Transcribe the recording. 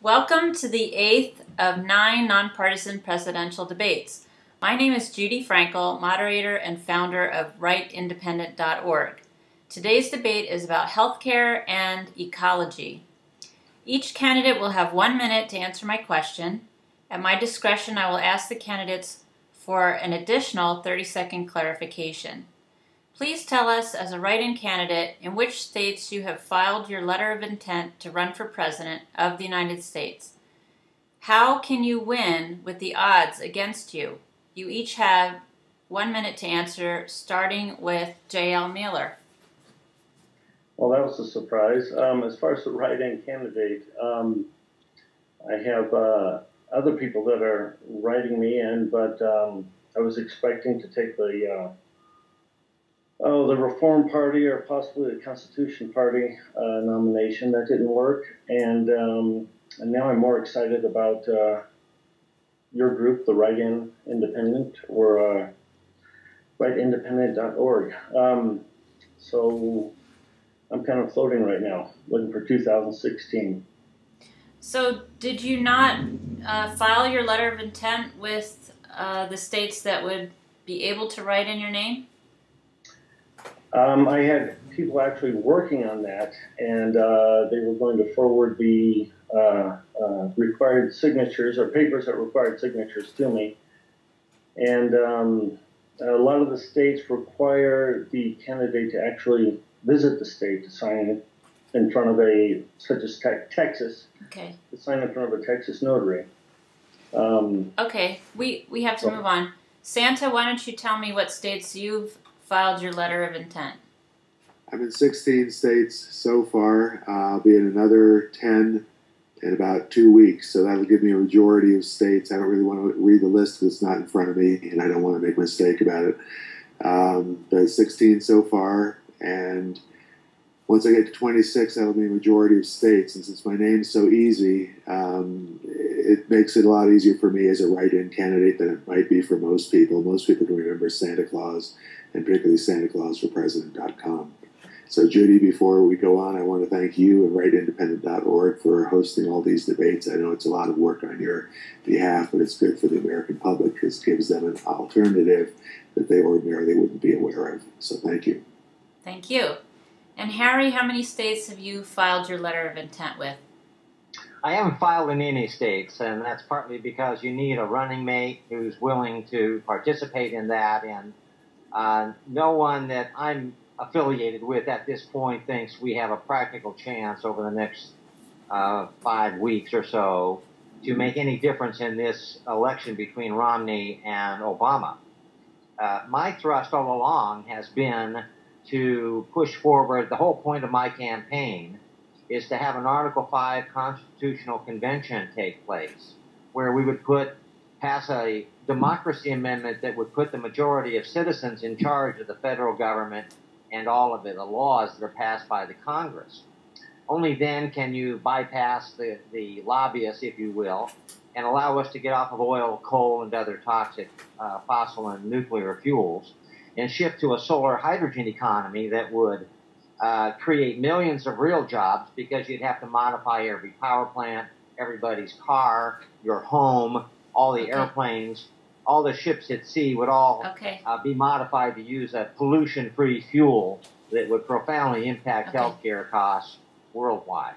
Welcome to the 8th of 9 nonpartisan presidential debates. My name is Judy Frankel, moderator and founder of WriteIndependent.org. Today's debate is about healthcare and ecology. Each candidate will have 1 minute to answer my question. At my discretion, I will ask the candidates for an additional 30-second clarification. Please tell us, as a write-in candidate, in which states you have filed your letter of intent to run for president of the United States. How can you win with the odds against you? You each have 1 minute to answer, starting with J.L. Mueller. Well, that was a surprise. As far as the write-in candidate, I have other people that are writing me in, but I was expecting to take the Reform Party or possibly the Constitution Party nomination. That didn't work, and now I'm more excited about your group, the Write-In Independent, or WriteIndependent.org. So I'm kind of floating right now, looking for 2016. So did you not file your letter of intent with the states that would be able to write in your name? I had people actually working on that, and they were going to forward the required signatures or papers that required signatures to me. And a lot of the states require the candidate to actually visit the state to sign it in front of such as Texas, okay, to sign in front of a Texas notary. Okay, we have to move on. Santa, why don't you tell me what states you've filed your letter of intent? I'm in 16 states so far. I'll be in another 10 in about 2 weeks, so that'll give me a majority of states. I don't really want to read the list because it's not in front of me, and I don't want to make a mistake about it. But 16 so far, and once I get to 26, that'll be a majority of states. And since my name's so easy, it makes it a lot easier for me as a write-in candidate than it might be for most people. Most people can remember Santa Claus, and particularly SantaClausForPresident.com. So, Judy, before we go on, I want to thank you and WriteIndependent.org for hosting all these debates. I know it's a lot of work on your behalf, but it's good for the American public because it gives them an alternative that they ordinarily wouldn't be aware of. So thank you. Thank you. And Harry, how many states have you filed your letter of intent with? I haven't filed in any states, and that's partly because you need a running mate who's willing to participate in that, and no one that I'm affiliated with at this point thinks we have a practical chance over the next 5 weeks or so to make any difference in this election between Romney and Obama. My thrust all along has been to push forward. The whole point of my campaign is to have an Article 5 constitutional convention take place where we would pass a democracy amendment that would put the majority of citizens in charge of the federal government and all of the laws that are passed by the Congress. Only then can you bypass the lobbyists, if you will, and allow us to get off of oil, coal, and other toxic fossil and nuclear fuels and shift to a solar hydrogen economy that would create millions of real jobs because you'd have to modify every power plant, everybody's car, your home, all the airplanes, all the ships at sea would all be modified to use a pollution-free fuel that would profoundly impact healthcare costs worldwide.